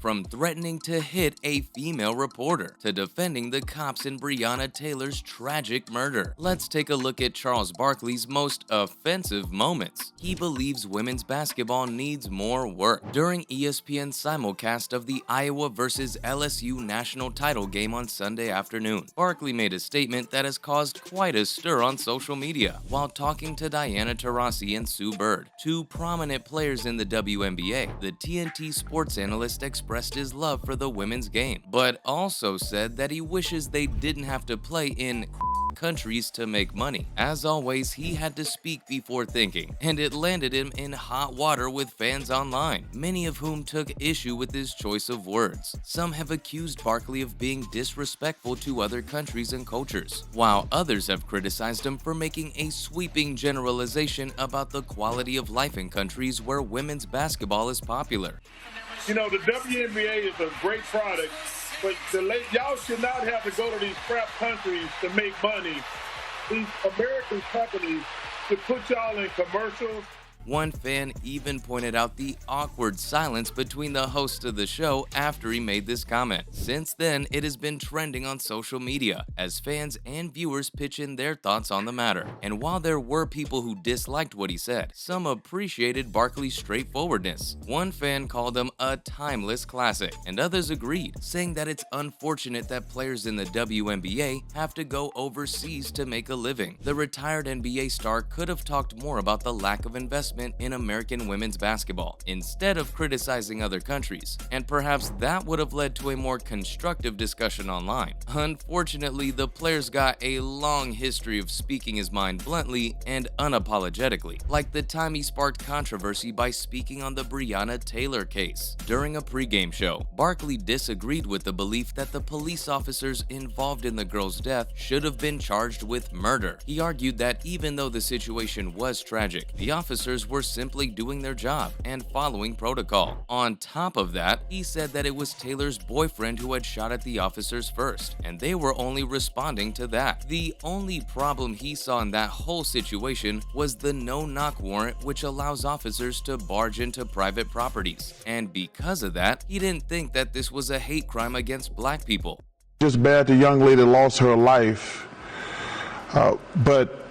from threatening to hit a female reporter to defending the cops in Breonna Taylor's tragic murder. Let's take a look at Charles Barkley's most offensive moments. He believes women's basketball needs more work. During ESPN's simulcast of the Iowa vs. LSU national title game on Sunday afternoon, Barkley made a statement that has caused quite a stir on social media. While talking to Diana Taurasi and Sue Bird, two prominent players in the WNBA, the TNT sports analyst expressed his love for the women's game, but also said that he wishes they didn't have to play in countries to make money. As always, he had to speak before thinking, and it landed him in hot water with fans online, many of whom took issue with his choice of words. Some have accused Barkley of being disrespectful to other countries and cultures, while others have criticized him for making a sweeping generalization about the quality of life in countries where women's basketball is popular. You know, the WNBA is a great product, but y'all should not have to go to these crap countries to make money. These American companies should put y'all in commercials. One fan even pointed out the awkward silence between the host of the show after he made this comment. Since then, it has been trending on social media as fans and viewers pitch in their thoughts on the matter. And while there were people who disliked what he said, some appreciated Barkley's straightforwardness. One fan called him a timeless classic, and others agreed, saying that it's unfortunate that players in the WNBA have to go overseas to make a living. The retired NBA star could have talked more about the lack of investment in American women's basketball instead of criticizing other countries, and perhaps that would have led to a more constructive discussion online. Unfortunately, the players got a long history of speaking his mind bluntly and unapologetically, like the time he sparked controversy by speaking on the Breonna Taylor case. During a pregame show, Barkley disagreed with the belief that the police officers involved in the girl's death should have been charged with murder. He argued that even though the situation was tragic, the officers were simply doing their job and following protocol. On top of that, he said that it was Taylor's boyfriend who had shot at the officers first, and they were only responding to that. The only problem he saw in that whole situation was the no-knock warrant, which allows officers to barge into private properties. And because of that, he didn't think that this was a hate crime against black people. Just bad the young lady lost her life, but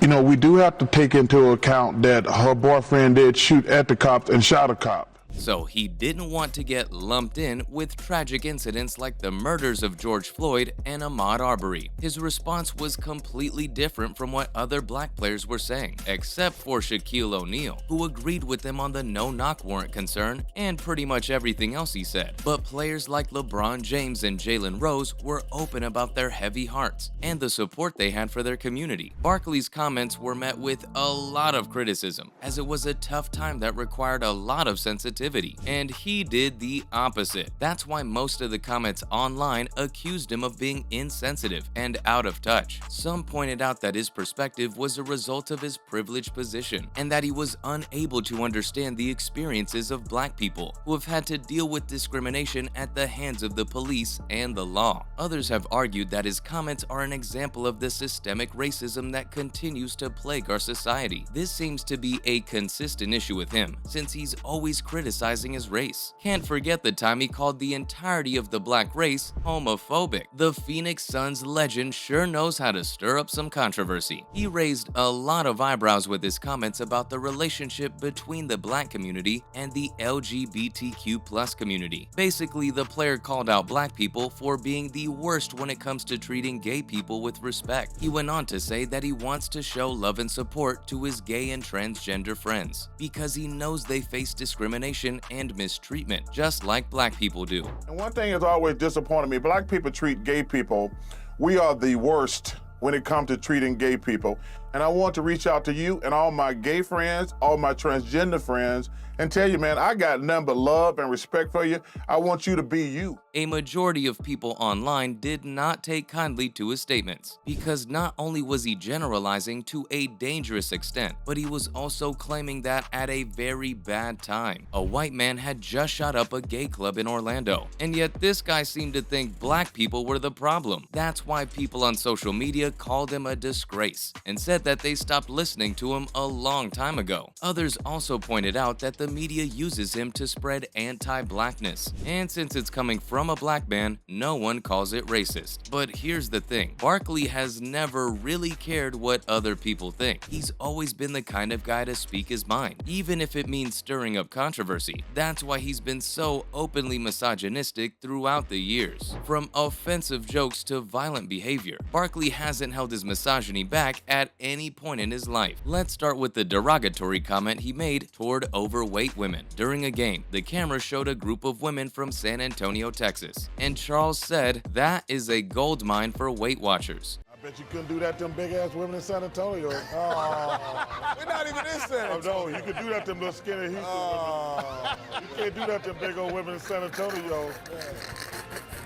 you know, we do have to take into account that her boyfriend did shoot at the cops and shot a cop. So he didn't want to get lumped in with tragic incidents like the murders of George Floyd and Ahmaud Arbery. His response was completely different from what other black players were saying, except for Shaquille O'Neal, who agreed with him on the no-knock warrant concern and pretty much everything else he said. But players like LeBron James and Jalen Rose were open about their heavy hearts and the support they had for their community. Barkley's comments were met with a lot of criticism, as it was a tough time that required a lot of sensitivity. And he did the opposite. That's why most of the comments online accused him of being insensitive and out of touch. Some pointed out that his perspective was a result of his privileged position and that he was unable to understand the experiences of black people who have had to deal with discrimination at the hands of the police and the law. Others have argued that his comments are an example of the systemic racism that continues to plague our society. This seems to be a consistent issue with him, since he's always criticizing his race. Can't forget the time he called the entirety of the black race homophobic. The Phoenix Suns legend sure knows how to stir up some controversy. He raised a lot of eyebrows with his comments about the relationship between the black community and the LGBTQ+ community. Basically, the player called out black people for being the worst when it comes to treating gay people with respect. He went on to say that he wants to show love and support to his gay and transgender friends because he knows they face discrimination and mistreatment, just like black people do. And one thing has always disappointed me, black people treat gay people, we are the worst when it comes to treating gay people. And I want to reach out to you and all my gay friends, all my transgender friends, and tell you, man, I got nothing but love and respect for you. I want you to be you. A majority of people online did not take kindly to his statements, because not only was he generalizing to a dangerous extent, but he was also claiming that at a very bad time. A white man had just shot up a gay club in Orlando, and yet this guy seemed to think black people were the problem. That's why people on social media called him a disgrace and said that they stopped listening to him a long time ago. Others also pointed out that the media uses him to spread anti-blackness, and since it's coming from a black man, no one calls it racist. But here's the thing, Barkley has never really cared what other people think. He's always been the kind of guy to speak his mind, even if it means stirring up controversy. That's why he's been so openly misogynistic throughout the years. From offensive jokes to violent behavior, Barkley hasn't held his misogyny back at any point in his life. Let's start with the derogatory comment he made toward overweight women. During a game, the camera showed a group of women from San Antonio, Texas, and Charles said, "That is a gold mine for Weight Watchers." I bet you couldn't do that to them big-ass women in San Antonio. Oh. We're not even in San Antonio. Oh, no, you could do that to them little skinny Houston women. You can't do that to them big old women in San Antonio.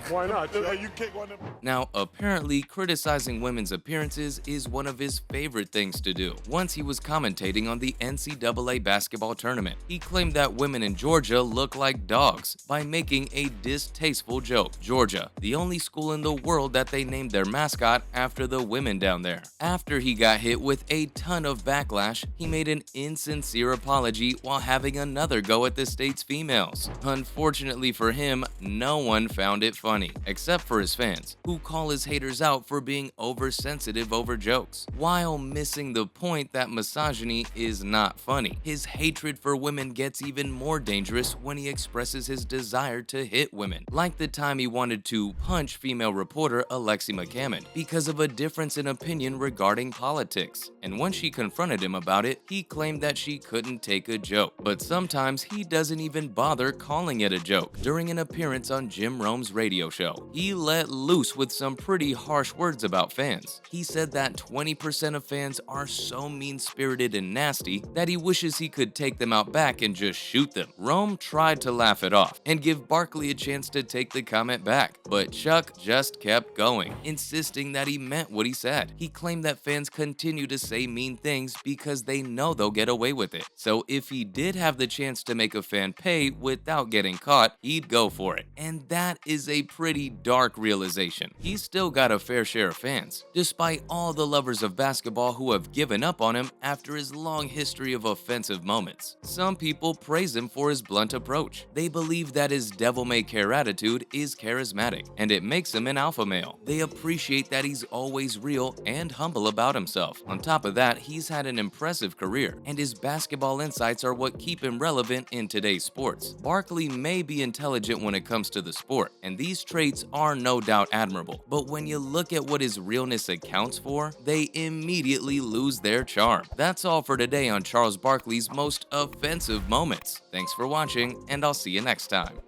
Why not? You kick one of them. Now, apparently, criticizing women's appearances is one of his favorite things to do. Once he was commentating on the NCAA basketball tournament. He claimed that women in Georgia look like dogs by making a distasteful joke. Georgia, the only school in the world that they named their mascot after the women down there. After he got hit with a ton of backlash, he made an insincere apology while having another go at the state's females. Unfortunately for him, no one found it funny, except for his fans, who call his haters out for being oversensitive over jokes, while missing the point that misogyny is not funny. His hatred for women gets even more dangerous when he expresses his desire to hit women, like the time he wanted to punch female reporter Alexi McCammon because of a difference in opinion regarding politics. And when she confronted him about it, he claimed that she couldn't take a joke. But sometimes he doesn't even bother calling it a joke. During an appearance on Jim Rome's radio show, he let loose with some pretty harsh words about fans. He said that 20% of fans are so mean-spirited and nasty that he wishes he could take them out back and just shoot them. Rome tried to laugh it off and give Barkley a chance to take the comment back, but Chuck just kept going, insisting that he meant what he said. He claimed that fans continue to say mean things because they know they'll get away with it. So if he did have the chance to make a fan pay without getting caught, he'd go for it. And that is a pretty dark realization. He's still got a fair share of fans, despite all the lovers of basketball who have given up on him after his long history of offensive moments. Some people praise him for his blunt approach. They believe that his devil-may-care attitude is charismatic, and it makes him an alpha male. They appreciate that he's always real and humble about himself. On top of that, he's had an impressive career, and his basketball insights are what keep him relevant in today's sports. Barkley may be intelligent when it comes to the sport, and these traits are no doubt admirable, but when you look at what his realness accounts for, they immediately lose their charm. That's all for today on Charles Barkley's most offensive moments. Thanks for watching, and I'll see you next time.